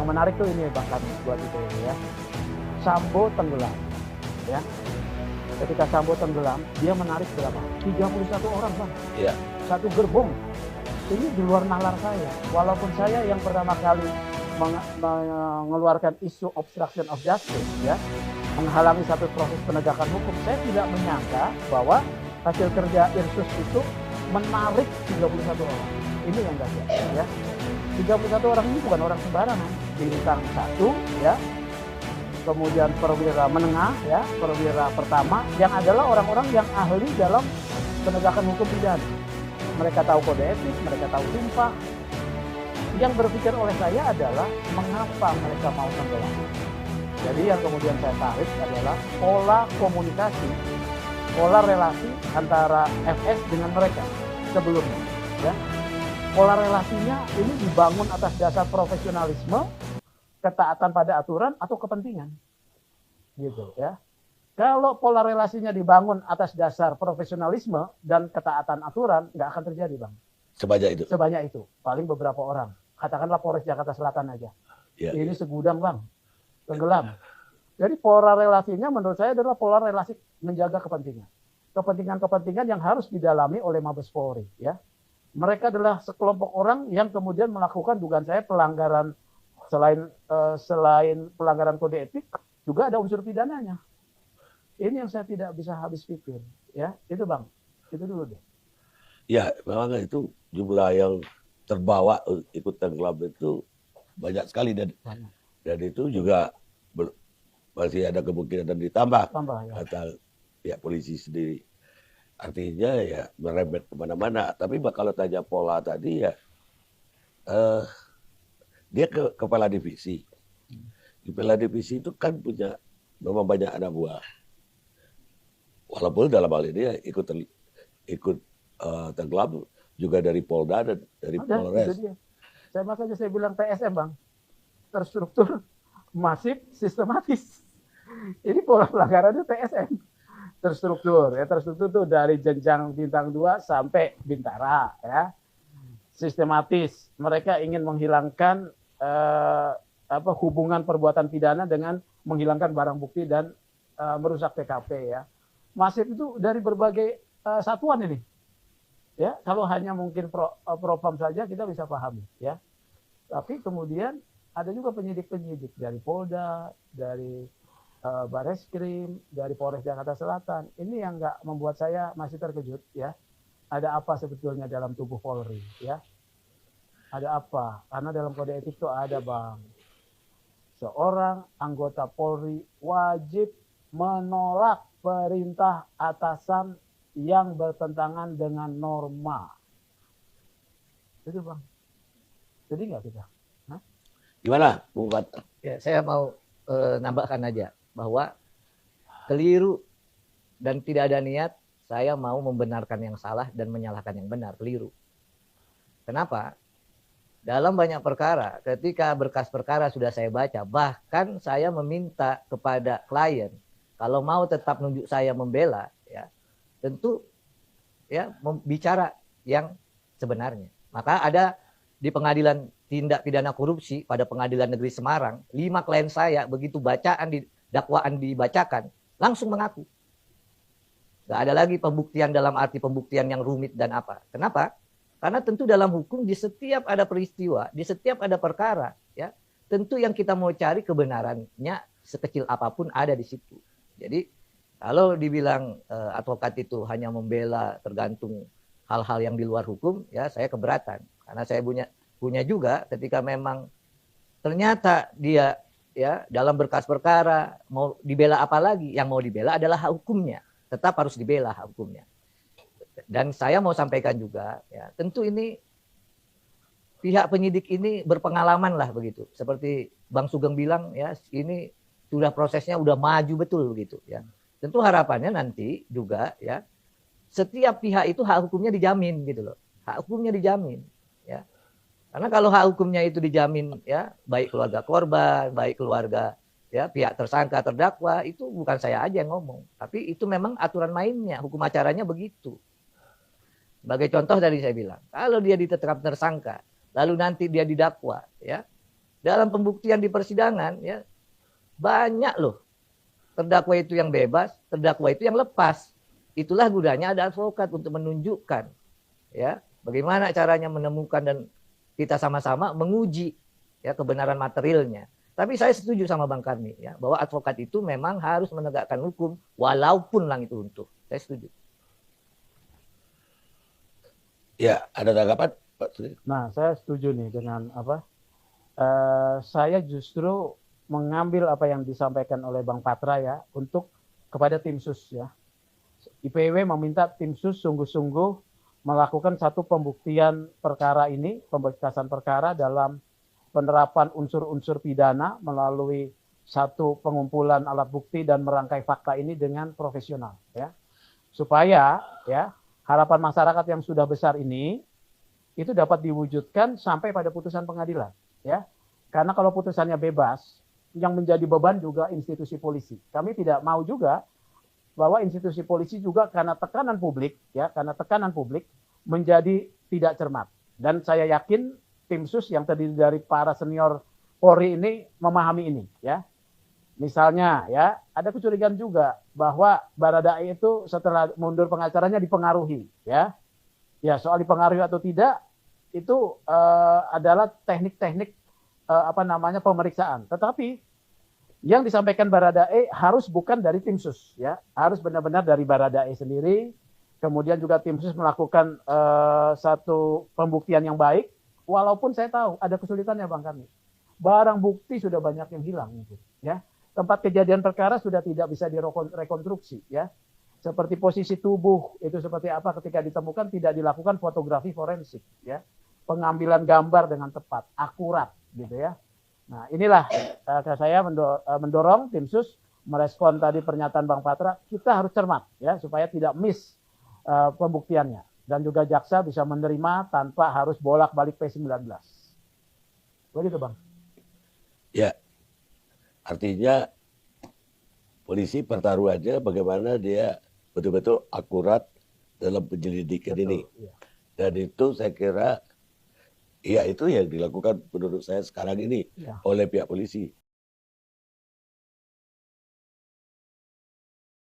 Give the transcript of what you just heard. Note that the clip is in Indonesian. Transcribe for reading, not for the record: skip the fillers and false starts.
Yang menarik tuh ini Bang kami buat itu ya. Sambo tenggelam ya. Ketika Sambo tenggelam, dia menarik berapa? 31 orang Bang. Iya. Satu gerbong. Ini di luar nalar saya. Walaupun saya yang pertama kali mengeluarkan isu obstruction of justice ya, menghalangi satu proses penegakan hukum, saya tidak menyangka bahwa hasil kerja Irsus itu menarik 31 orang. Ini yang dahsyat ya. 31 orang ini bukan orang sembarangan. Bintang 1 ya, kemudian perwira menengah ya, perwira pertama yang adalah orang-orang yang ahli dalam penegakan hukum pidana. Mereka tahu kode etik, mereka tahu sumpah. Yang berpikir oleh saya adalah mengapa mereka mau tenggelam. Jadi yang kemudian saya tarik adalah pola komunikasi, pola relasi antara FS dengan mereka sebelumnya ya. Pola relasinya ini dibangun atas dasar profesionalisme, ketaatan pada aturan atau kepentingan, gitu ya. Kalau pola relasinya dibangun atas dasar profesionalisme dan ketaatan aturan, nggak akan terjadi, Bang. Sebanyak itu. Sebanyak itu, paling beberapa orang. Katakanlah Polres Jakarta Selatan aja. Ya, ini segudang, Bang, tenggelam. Jadi pola relasinya menurut saya adalah pola relasi menjaga kepentingan. Kepentingan-kepentingan yang harus didalami oleh Mabes Polri, ya. Mereka adalah sekelompok orang yang kemudian melakukan dugaan saya pelanggaran selain pelanggaran kode etik juga ada unsur pidananya. Ini yang saya tidak bisa habis pikir, ya. Itu Bang, itu dulu deh. Ya, memang itu jumlah yang terbawa ikut tenggelam itu banyak sekali dan itu juga masih ada kemungkinan ditambah ya. Kata ya polisi sendiri. Artinya ya merembet kemana-mana. Tapi kalau tanya pola tadi ya, dia kepala divisi. Kepala divisi itu kan punya memang banyak anak buah. Walaupun dalam hal ini ya ikut tenggelam juga dari Polda dan dari Polres. Makanya saya bilang TSM Bang, terstruktur, masif, sistematis. Ini pola pelanggarannya TSM. Terstruktur tuh dari jenjang bintang 2 sampai bintara ya. Sistematis. Mereka ingin menghilangkan hubungan perbuatan pidana dengan menghilangkan barang bukti dan merusak TKP ya. Masif itu dari berbagai satuan ini. Ya, kalau hanya mungkin propam saja kita bisa pahami ya. Tapi kemudian ada juga penyidik-penyidik dari Polda, dari Bareskrim, dari Polres Jakarta Selatan. Ini yang nggak membuat saya masih terkejut ya. Ada apa sebetulnya dalam tubuh Polri ya? Ada apa? Karena dalam kode etik itu ada Bang. Seorang anggota Polri wajib menolak perintah atasan yang bertentangan dengan norma. Itu Bang. Jadi nggak kita? Hah? Gimana, Bung Pat? Ya, saya mau nambahkan aja bahwa keliru dan tidak ada niat saya mau membenarkan yang salah dan menyalahkan yang benar, keliru. Kenapa? Dalam banyak perkara, ketika berkas perkara sudah saya baca, bahkan saya meminta kepada klien kalau mau tetap nunjuk saya membela, ya tentu ya bicara yang sebenarnya. Maka ada di pengadilan tindak pidana korupsi pada Pengadilan Negeri Semarang, 5 klien saya begitu dakwaan dibacakan, langsung mengaku. Gak ada lagi pembuktian dalam arti pembuktian yang rumit dan apa. Kenapa? Karena tentu dalam hukum di setiap ada peristiwa, di setiap ada perkara, ya tentu yang kita mau cari kebenarannya sekecil apapun ada di situ. Jadi kalau dibilang advokat itu hanya membela tergantung hal-hal yang di luar hukum, ya saya keberatan. Karena saya punya juga ketika memang ternyata dia ya dalam berkas perkara mau dibela apa lagi, yang mau dibela adalah hak hukumnya, tetap harus dibela hak hukumnya. Dan saya mau sampaikan juga ya tentu ini pihak penyidik ini berpengalaman lah begitu, seperti Bang Sugeng bilang ya ini sudah prosesnya udah maju betul begitu ya. Tentu harapannya nanti juga ya setiap pihak itu hak hukumnya dijamin gitu loh, hak hukumnya dijamin ya. Karena kalau hak hukumnya itu dijamin ya, baik keluarga korban, baik keluarga ya pihak tersangka terdakwa, itu bukan saya aja yang ngomong, tapi itu memang aturan mainnya, hukum acaranya begitu. Sebagai contoh tadi saya bilang, kalau dia ditetapkan tersangka, lalu nanti dia didakwa, ya dalam pembuktian di persidangan ya banyak loh terdakwa itu yang bebas, terdakwa itu yang lepas. Itulah gunanya ada advokat untuk menunjukkan ya bagaimana caranya menemukan dan kita sama-sama menguji ya kebenaran materialnya. Tapi saya setuju sama Bang Karni ya bahwa advokat itu memang harus menegakkan hukum walaupun lang itu runtuh. Saya setuju. Ya, ada tanggapan Pak Sri? Nah, saya setuju nih dengan apa? Saya justru mengambil apa yang disampaikan oleh Bang Patra ya untuk kepada tim sus ya. IPW meminta tim sus sungguh-sungguh melakukan satu pembuktian perkara ini, pemberkasan perkara dalam penerapan unsur-unsur pidana melalui satu pengumpulan alat bukti dan merangkai fakta ini dengan profesional ya. Supaya ya harapan masyarakat yang sudah besar ini itu dapat diwujudkan sampai pada putusan pengadilan ya. Karena kalau putusannya bebas, yang menjadi beban juga institusi polisi. Kami tidak mau juga bahwa institusi polisi juga karena tekanan publik ya, karena tekanan publik menjadi tidak cermat. Dan saya yakin tim sus yang terdiri dari para senior Polri ini memahami ini ya. Misalnya ya, ada kecurigaan juga bahwa Baradae itu setelah mundur pengacaranya dipengaruhi ya. Ya, soal dipengaruhi atau tidak itu adalah teknik-teknik pemeriksaan. Tetapi yang disampaikan Baradae harus bukan dari tim sus ya, harus benar-benar dari Baradae sendiri. Kemudian juga tim sus melakukan satu pembuktian yang baik, walaupun saya tahu ada kesulitannya Bang Karni. Barang bukti sudah banyak yang hilang gitu, ya. Tempat kejadian perkara sudah tidak bisa direkonstruksi ya. Seperti posisi tubuh itu seperti apa ketika ditemukan tidak dilakukan fotografi forensik ya. Pengambilan gambar dengan tepat, akurat gitu ya. Nah, inilah saya mendorong tim sus merespon tadi pernyataan Bang Patra, kita harus cermat ya supaya tidak miss pembuktiannya dan juga jaksa bisa menerima tanpa harus bolak-balik P19. Begitu, Bang. Ya. Artinya polisi pertaruhannya bagaimana dia betul-betul akurat dalam penyelidikan ini. Iya. Dan itu saya kira ya itu yang dilakukan menurut saya sekarang ini oleh pihak polisi.